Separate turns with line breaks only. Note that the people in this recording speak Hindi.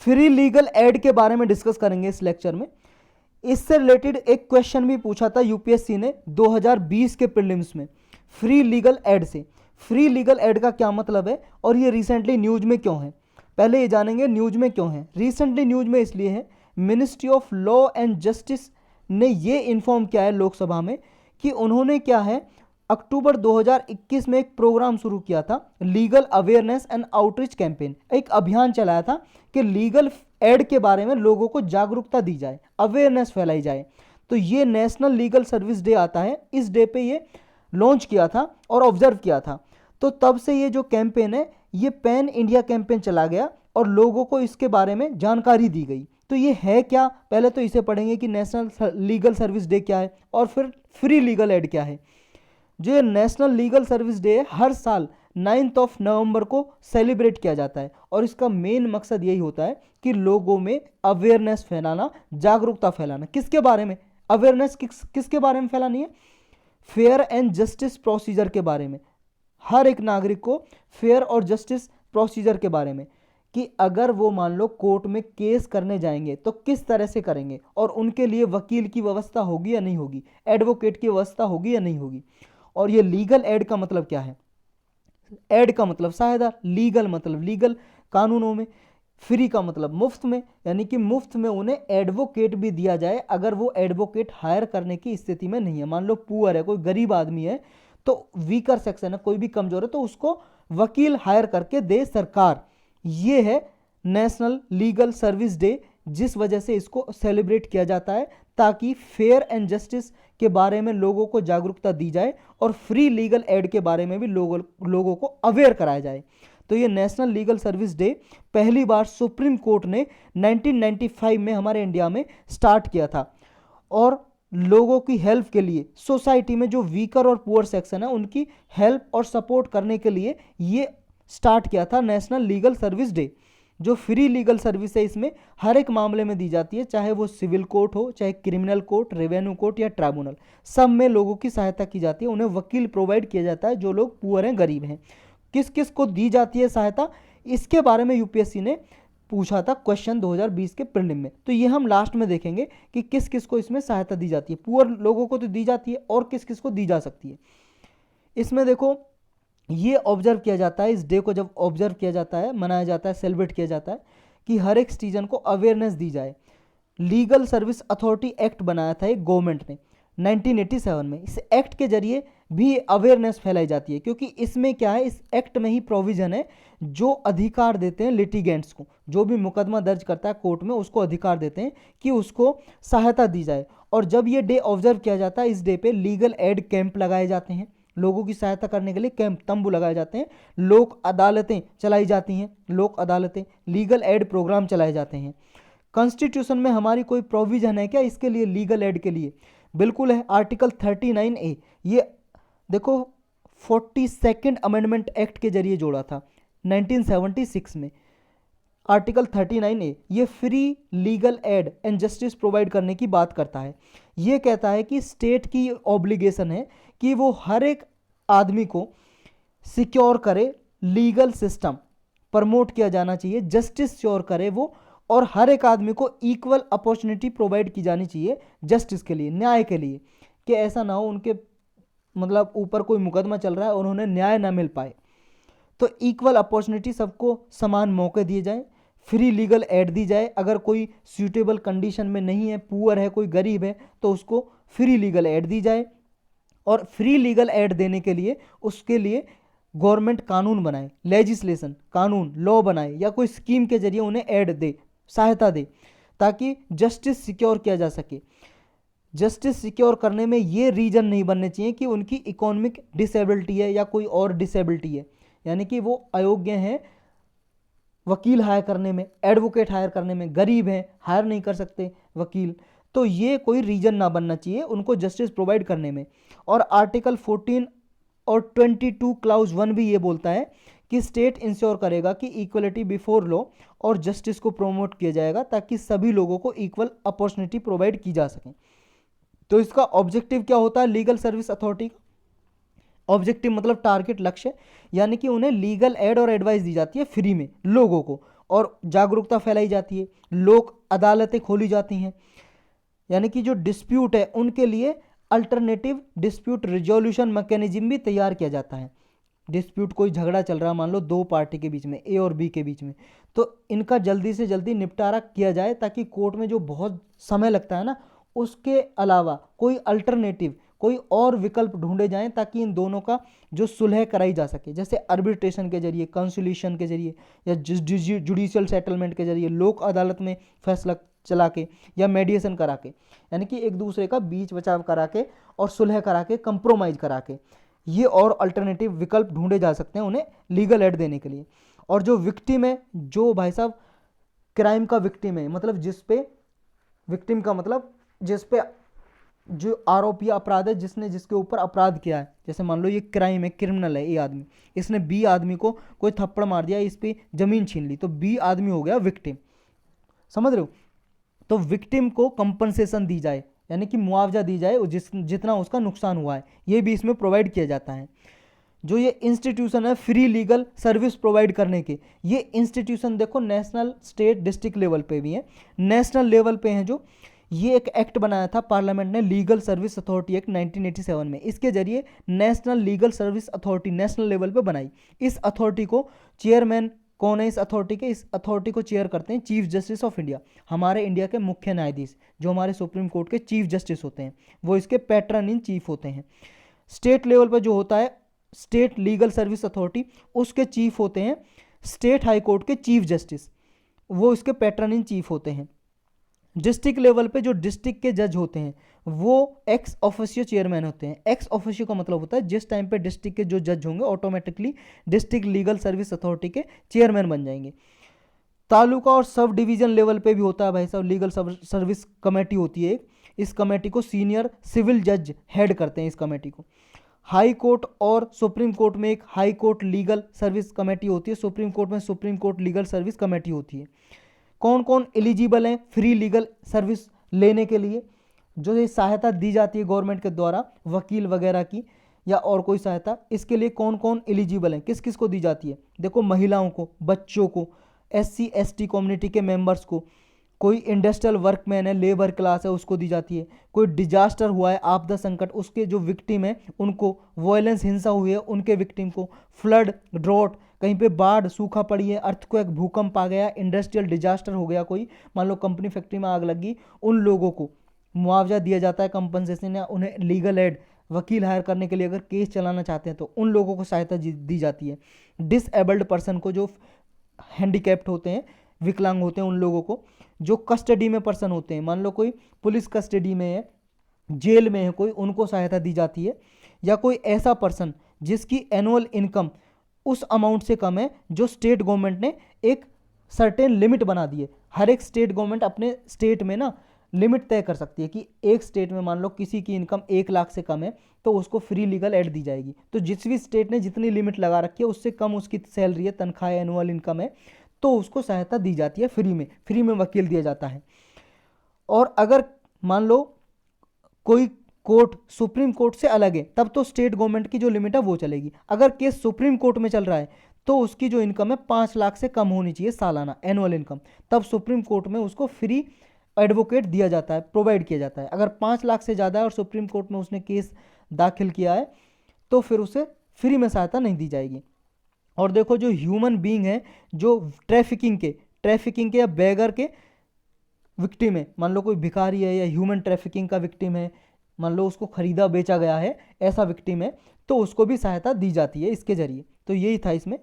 फ्री लीगल एड के बारे में डिस्कस करेंगे इस लेक्चर में। इससे रिलेटेड एक क्वेश्चन भी पूछा था यूपीएससी ने 2020 के प्रीलिम्स में, फ्री लीगल एड से। फ्री लीगल एड का क्या मतलब है और ये रिसेंटली न्यूज में क्यों है, पहले ये जानेंगे न्यूज में क्यों है। रिसेंटली न्यूज में इसलिए है, ministry of law and justice ने ये इन्फॉर्म किया है लोकसभा में कि उन्होंने क्या है, अक्टूबर 2021 में एक प्रोग्राम शुरू किया था, legal awareness and outreach campaign. एक अभियान चलाया था कि लीगल एड के बारे में लोगों को जागरूकता दी जाए, अवेयरनेस फैलाई जाए। तो ये नेशनल लीगल सर्विस डे आता है, इस डे पे ये लॉन्च किया था और ऑब्जर्व किया था। तो तब से ये जो कैंपेन है ये पैन इंडिया कैंपेन चला गया और लोगों को इसके बारे में जानकारी दी गई। तो ये है क्या, पहले तो इसे पढ़ेंगे कि नेशनल लीगल सर्विस डे क्या है और फिर फ्री लीगल एड क्या है। जो ये नेशनल लीगल सर्विस डे है हर साल 9 नवंबर को सेलिब्रेट किया जाता है और इसका मेन मकसद यही होता है कि लोगों में अवेयरनेस फैलाना, जागरूकता फैलाना। किसके बारे में अवेयरनेस, किसके बारे में फैलानी है, फेयर एंड जस्टिस प्रोसीजर के बारे में। हर एक नागरिक को फेयर और जस्टिस प्रोसीजर के बारे में कि अगर वो मान लो कोर्ट में केस करने जाएंगे तो किस तरह से करेंगे और उनके लिए वकील की व्यवस्था होगी या नहीं होगी, एडवोकेट की व्यवस्था होगी या नहीं होगी। और ये लीगल एड का मतलब क्या है, एड का मतलब सहायता, लीगल मतलब लीगल कानूनों में, फ्री का मतलब मुफ्त में, यानी कि मुफ्त में उन्हें एडवोकेट भी दिया जाए अगर वो एडवोकेट हायर करने की स्थिति में नहीं है। मान लो पुअर है, कोई गरीब आदमी है, तो वीकर सेक्शन है, कोई भी कमजोर है, तो उसको वकील हायर करके दे सरकार। ये है नेशनल लीगल सर्विस डे, जिस वजह से इसको सेलिब्रेट किया जाता है ताकि फेयर एंड जस्टिस के बारे में लोगों को जागरूकता दी जाए और फ्री लीगल एड के बारे में भी लोगों को अवेयर कराया जाए। तो ये नेशनल लीगल सर्विस डे पहली बार सुप्रीम कोर्ट ने 1995 में हमारे इंडिया में स्टार्ट किया था और लोगों की हेल्प के लिए, सोसाइटी में जो वीकर और पुअर सेक्शन है उनकी हेल्प और सपोर्ट करने के लिए ये स्टार्ट किया था नेशनल लीगल सर्विस डे। जो फ्री लीगल सर्विस है इसमें हर एक मामले में दी जाती है, चाहे वो सिविल कोर्ट हो, चाहे क्रिमिनल कोर्ट, रेवेन्यू कोर्ट या ट्राइब्यूनल, सब में लोगों की सहायता की जाती है। उन्हें वकील प्रोवाइड किया जाता है जो लोग पुअर हैं, गरीब हैं। किस किस को दी जाती है सहायता, इसके बारे में यूपीएससी ने पूछा था क्वेश्चन 2020 के प्रीलिम में। तो ये हम लास्ट में देखेंगे कि किस किस को इसमें सहायता दी जाती है। पुअर लोगों को तो दी जाती है और किस किस को दी जा सकती है। इसमें देखो ये ऑब्जर्व किया जाता है, इस डे को जब ऑब्जर्व किया जाता है, मनाया जाता है, सेलिब्रेट किया जाता है कि हर एक सिटीजन को अवेयरनेस दी जाए। लीगल सर्विस अथॉरिटी एक्ट बनाया था एक गवर्नमेंट ने 1987 में। इस एक्ट के जरिए भी अवेयरनेस फैलाई जाती है क्योंकि इसमें क्या है, इस एक्ट में ही प्रोविजन है जो अधिकार देते हैं लिटिगेंट्स को, जो भी मुकदमा दर्ज करता है कोर्ट में उसको अधिकार देते हैं कि उसको सहायता दी जाए। और जब ये डे ऑब्जर्व किया जाता है, इस डे पे लीगल एड कैंप लगाए जाते हैं, लोगों की सहायता करने के लिए कैंप, तंबू लगाए जाते हैं, लोक अदालतें चलाई जाती हैं, लोक अदालतें, लीगल एड प्रोग्राम चलाए जाते हैं। कॉन्स्टिट्यूशन में हमारी कोई प्रोविजन है क्या इसके लिए, लीगल एड के लिए? बिल्कुल है, आर्टिकल 39A। ये देखो 42nd अमेंडमेंट एक्ट के जरिए जोड़ा था 1976 में। आर्टिकल 39A ये free legal aid and justice provide करने की बात करता है। ये कहता है कि स्टेट की ऑब्लिगेशन है कि वो हर एक आदमी को सिक्योर करे, लीगल सिस्टम प्रमोट किया जाना चाहिए, जस्टिस श्योर करे वो, और हर एक आदमी को इक्वल अपॉर्चुनिटी प्रोवाइड की जानी चाहिए जस्टिस के लिए, न्याय के लिए, कि ऐसा ना हो उनके मतलब ऊपर कोई मुकदमा चल रहा है और उन्हें न्याय ना मिल पाए। तो इक्वल अपॉर्चुनिटी, सबको समान मौके दिए जाएं, फ्री लीगल एड दी जाए। अगर कोई सूटेबल कंडीशन में नहीं है, पुअर है, कोई गरीब है, तो उसको फ्री लीगल एड दी जाए। और फ्री लीगल एड देने के लिए उसके लिए गवर्नमेंट कानून बनाए, लेजिस्लेशन, कानून, लॉ बनाए या कोई स्कीम के जरिए उन्हें एड दे, सहायता दे, ताकि जस्टिस सिक्योर किया जा सके। जस्टिस सिक्योर करने में ये रीजन नहीं बनने चाहिए कि उनकी इकोनॉमिक डिसेबिलिटी है या कोई और डिसेबिलिटी है, यानी कि वो अयोग्य हैं वकील हायर करने में, एडवोकेट हायर करने में, गरीब हैं, हायर नहीं कर सकते वकील, तो ये कोई रीजन ना बनना चाहिए उनको जस्टिस प्रोवाइड करने में। और आर्टिकल 14 और 22 क्लाउज 1 भी ये बोलता है कि स्टेट इंश्योर करेगा कि इक्वलिटी बिफोर लॉ और जस्टिस को प्रोमोट किया जाएगा ताकि सभी लोगों को इक्वल अपॉर्चुनिटी प्रोवाइड की जा सके। तो इसका ऑब्जेक्टिव क्या होता है लीगल सर्विस अथॉरिटी का? ऑब्जेक्टिव मतलब टारगेट, लक्ष्य, यानी कि उन्हें लीगल एड और एडवाइस दी जाती है फ्री में लोगों को, और जागरूकता फैलाई जाती है, लोक अदालतें खोली जाती हैं, यानी कि जो डिस्प्यूट है उनके लिए अल्टरनेटिव डिस्प्यूट रिजोल्यूशन मैकेनिज्म भी तैयार किया जाता है। डिस्प्यूट कोई झगड़ा चल रहा मान लो दो पार्टी के बीच में, ए और बी के बीच में, तो इनका जल्दी से जल्दी निपटारा किया जाए ताकि कोर्ट में जो बहुत समय लगता है ना, उसके अलावा कोई अल्टरनेटिव, कोई और विकल्प ढूंढे जाएं ताकि इन दोनों का जो सुलह कराई जा सके, जैसे आर्बिट्रेशन के जरिए, कंसोलिशन के जरिए, या जुडिशियल सेटलमेंट के जरिए, लोक अदालत में फैसला चला के, या मेडिएशन करा के, यानी कि एक दूसरे का बीच बचाव करा के और सुलह करा के, कंप्रोमाइज करा के, ये और अल्टरनेटिव विकल्प ढूंढे जा सकते हैं उन्हें लीगल एड देने के लिए। और जो विक्टिम है, जो भाई साहब क्राइम का विक्टिम है, मतलब जिस पे विक्टिम का मतलब जिस पे जो आरोपी अपराध है, जिसने जिसके ऊपर अपराध किया है, जैसे मान लो ये क्राइम है, क्रिमिनल है, ए आदमी, इसने बी आदमी को कोई थप्पड़ मार दिया, इस पे जमीन छीन ली, तो बी आदमी हो गया विक्टिम, समझ रहे हो। तो विक्टिम को कंपनसेशन दी जाए, यानी कि मुआवजा दी जाए जितना उसका नुकसान हुआ है, ये भी इसमें प्रोवाइड किया जाता है। जो ये इंस्टीट्यूशन है फ्री लीगल सर्विस प्रोवाइड करने के, ये इंस्टीट्यूशन देखो नेशनल, स्टेट, डिस्ट्रिक्ट लेवल पे भी है, नेशनल लेवल पे हैं जो, ये एक एक्ट बनाया था पार्लियामेंट ने, लीगल सर्विस अथॉरिटी एक्ट 1987 में, इसके जरिए national legal service authority national level पे बनाई। इस अथॉरिटी को चेयरमैन कौन है इस अथॉरिटी के? इस अथॉरिटी को चेयर करते हैं चीफ जस्टिस ऑफ इंडिया, हमारे इंडिया के मुख्य न्यायाधीश, जो हमारे सुप्रीम कोर्ट के चीफ जस्टिस होते हैं, वो इसके पैट्रन इन चीफ होते हैं। स्टेट लेवल पर जो होता है स्टेट लीगल सर्विस अथॉरिटी, उसके चीफ होते हैं स्टेट हाई कोर्ट के चीफ जस्टिस, वो इसके पैट्रन इन चीफ होते हैं। डिस्ट्रिक्ट लेवल पे जो डिस्ट्रिक्ट के जज होते हैं वो एक्स ऑफिशियो चेयरमैन होते हैं। एक्स ऑफिशियो का मतलब होता है जिस टाइम पे डिस्ट्रिक्ट के जो जज होंगे automatically district legal service authority के चेयरमैन बन जाएंगे। तालुका और सब डिवीजन लेवल पे भी होता है भाई साहब, लीगल सर्विस कमेटी होती है। इस कमेटी को सीनियर सिविल जज हेड करते हैं। इस कमेटी को हाई कोर्ट और सुप्रीम कोर्ट में एक high court legal service committee होती है, सुप्रीम कोर्ट में supreme court legal service committee होती है। कौन कौन एलिजिबल हैं फ्री लीगल सर्विस लेने के लिए, जो ये सहायता दी जाती है गवर्नमेंट के द्वारा, वकील वगैरह की या और कोई सहायता, इसके लिए कौन कौन एलिजिबल हैं, किस किस को दी जाती है? देखो महिलाओं को, बच्चों को, SC ST कम्युनिटी के मेंबर्स को, कोई इंडस्ट्रियल वर्कमैन है, लेबर क्लास है, उसको दी जाती है। कोई डिजास्टर हुआ है, आपदा संकट, उसके जो विक्टिम है उनको, वायलेंस हिंसा हुई है उनके विक्टिम को, फ्लड ड्रॉट, कहीं पे बाढ़ सूखा पड़ी है, अर्थक्वेक भूकंप आ गया, इंडस्ट्रियल डिजास्टर हो गया, कोई मान लो कंपनी फैक्ट्री में आग लगी, उन लोगों को मुआवजा दिया जाता है, कंपनसेशन, या उन्हें लीगल एड, वकील हायर करने के लिए अगर केस चलाना चाहते हैं तो उन लोगों को सहायता दी जाती है। डिसएबल्ड पर्सन को, जो हैंडीकैप्ड होते हैं, विकलांग होते हैं, उन लोगों को, जो कस्टडी में पर्सन होते हैं, मान लो कोई पुलिस कस्टडी में है, जेल में है कोई, उनको सहायता दी जाती है। या कोई ऐसा पर्सन जिसकी एनुअल इनकम उस अमाउंट से कम है जो स्टेट गवर्नमेंट ने एक सर्टेन लिमिट बना दी है। हर एक स्टेट गवर्नमेंट अपने स्टेट में ना लिमिट तय कर सकती है कि एक स्टेट में मान लो किसी की इनकम 1 लाख से कम है तो उसको फ्री लीगल एड दी जाएगी। तो जिस भी स्टेट ने जितनी लिमिट लगा रखी है उससे कम उसकी सैलरी है, तनख्वाह है, एनुअल इनकम है, तो उसको सहायता दी जाती है फ्री में वकील दिया जाता है। और अगर मान लो कोई कोर्ट सुप्रीम कोर्ट से अलग है तब तो स्टेट गवर्नमेंट की जो लिमिट है वो चलेगी। अगर केस सुप्रीम कोर्ट में चल रहा है तो उसकी जो इनकम है 5 लाख से कम होनी चाहिए सालाना एनुअल इनकम, तब सुप्रीम कोर्ट में उसको फ्री एडवोकेट दिया जाता है, प्रोवाइड किया जाता है। अगर 5 लाख से ज़्यादा है और सुप्रीम कोर्ट में उसने केस दाखिल किया है तो फिर उसे फ्री में सहायता नहीं दी जाएगी। और देखो जो ह्यूमन बीइंग है, जो ट्रैफिकिंग के या बेगर के विक्टिम है, मान लो कोई भिखारी है या ह्यूमन ट्रैफिकिंग का विक्टिम है, मान लो उसको खरीदा बेचा गया है, ऐसा विक्टिम है, तो उसको भी सहायता दी जाती है इसके जरिए। तो यही था इसमें